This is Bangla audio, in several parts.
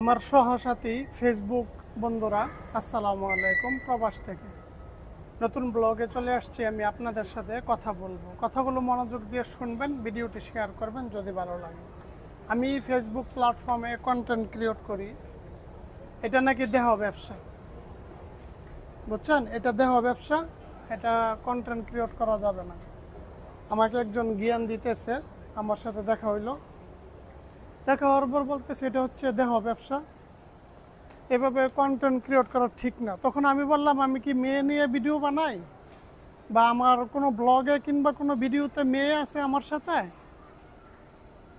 আমার সহসাথী ফেসবুক বন্ধুরা, আসসালামু আলাইকুম। প্রবাস থেকে নতুন ব্লগে চলে আসছি। আমি আপনাদের সাথে কথা বলবো। কথাগুলো মনোযোগ দিয়ে শুনবেন, ভিডিওটি শেয়ার করবেন যদি ভালো লাগে। আমি ফেসবুক প্ল্যাটফর্মে কন্টেন্ট ক্রিয়েট করি। এটা নাকি দেহ ব্যবসা, বুঝছেন? এটা দেহ ব্যবসা, এটা কন্টেন্ট ক্রিয়েট করা যাবে না। আমাকে একজন জ্ঞান দিতেছে, আমার সাথে দেখা হইলো। দেখা হওয়ার পর বলতেছে এটা হচ্ছে দেহ ব্যবসা, এভাবে কন্টেন্ট ক্রিয়েট করা ঠিক না। তখন আমি বললাম, আমি কি মেয়ে নিয়ে ভিডিও বানাই? বা আমার কোনো ব্লগে কিংবা কোনো ভিডিওতে মেয়ে আছে আমার সাথে?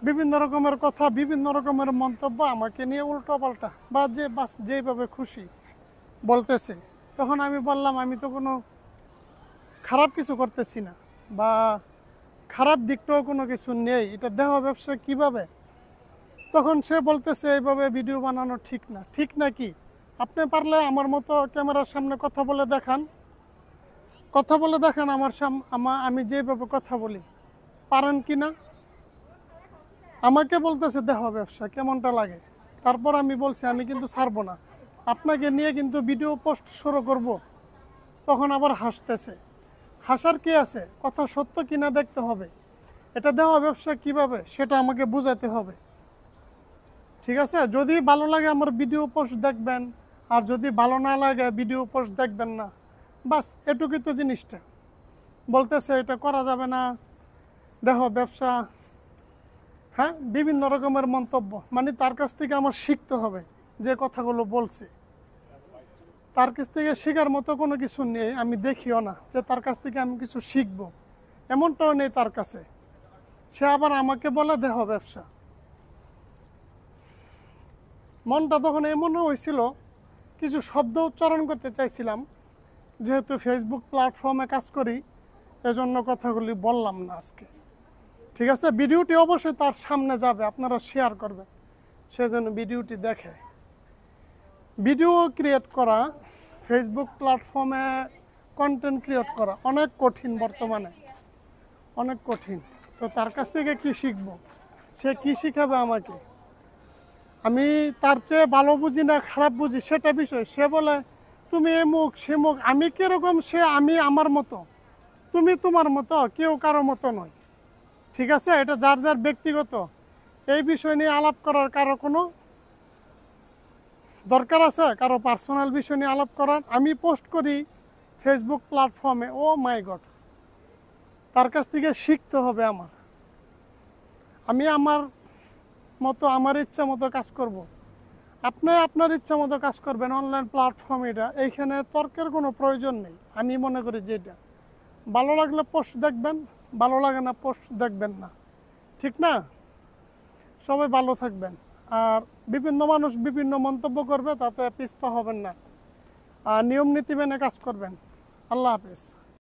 বিভিন্ন রকমের কথা, বিভিন্ন রকমের মন্তব্য আমাকে নিয়ে উল্টো পাল্টা বা যেভাবে খুশি বলতেছে। তখন আমি বললাম, আমি তো কোনো খারাপ কিছু করতেছি না, বা খারাপ দিকটাও কোনো কিছু নেই। এটা দেহ ব্যবসা কিভাবে? তখন সে বলতেছে এইভাবে ভিডিও বানানো ঠিক না। ঠিক না কি? আপনি পারলে আমার মতো ক্যামেরার সামনে কথা বলে দেখান, আমি যেভাবে কথা বলি, পারেন কি না? আমাকে বলতেছে দেহ ব্যবসা, কেমনটা লাগে? তারপর আমি বলছি, আমি কিন্তু ছাড়বো না, আপনাকে নিয়ে কিন্তু ভিডিও পোস্ট শুরু করব। তখন আবার হাসতেছে। হাসার কি আছে? কথা সত্য কিনা দেখতে হবে। এটা দেহ ব্যবসা কিভাবে সেটা আমাকে বুঝাতে হবে, ঠিক আছে? যদি ভালো লাগে আমার ভিডিও পোস্ট দেখবেন, আর যদি ভালো না লাগে ভিডিও পোস্ট দেখবেন না। বাস এটুকুই তো জিনিসটা। বলতেছে এটা করা যাবে না, দেহ ব্যবসা, হ্যাঁ, বিভিন্ন রকমের মন্তব্য। মানে তার কাছ থেকে আমার শিখতে হবে যে কথাগুলো বলছে। তার কাছ থেকে শেখার মতো কোনো কিছু নেই, আমি দেখিও না যে তার কাছ থেকে আমি কিছু শিখবো, এমনটাও নেই তার কাছে। সে আবার আমাকে বলে দেহ ব্যবসা। মনটা তখন এমনও হয়েছিল, কিছু শব্দ উচ্চারণ করতে চাইছিলাম, যেহেতু ফেসবুক প্ল্যাটফর্মে কাজ করি এজন্য কথাগুলি বললাম না আজকে, ঠিক আছে? ভিডিওটি অবশ্যই তার সামনে যাবে, আপনারা শেয়ার করবেন, সেজন্য ভিডিওটি দেখে। ভিডিও ক্রিয়েট করা, ফেসবুক প্ল্যাটফর্মে কন্টেন্ট ক্রিয়েট করা অনেক কঠিন, বর্তমানে অনেক কঠিন। তো তার কাছ থেকে কি শিখবো? সে কি শিখাবে আমাকে? আমি তার চেয়ে ভালো বুঝি না খারাপ বুঝি সেটা বিষয়। সে বলে তুমি এমুক সেমুক। আমি কীরকম? আমি আমার মতো, তুমি তোমার মতো, কেউ কারো মতো নয়, ঠিক আছে? এটা যার যার ব্যক্তিগত। এই বিষয় নিয়ে আলাপ করার কারো কোনো দরকার আছে? কারো পার্সোনাল বিষয় নিয়ে আলাপ করার? আমি পোস্ট করি ফেসবুক প্ল্যাটফর্মে, ও মাই গড, তার কাছ থেকে শিখতে হবে আমার। আমি আমার মতো, আমার ইচ্ছা মতো কাজ করব। আপনি আপনার ইচ্ছা মতো কাজ করবেন। অনলাইন প্ল্যাটফর্ম এটা, এইখানে তর্কের কোনো প্রয়োজন নেই। আমি মনে করি যে এটা ভালো লাগলে পোস্ট দেখবেন, ভালো লাগে না পোস্ট দেখবেন না, ঠিক না? সবাই ভালো থাকবেন। আর বিভিন্ন মানুষ বিভিন্ন মন্তব্য করবে, তাতে পিছপা হবেন না। আর নিয়ম নীতি মেনে কাজ করবেন। আল্লাহ হাফেজ।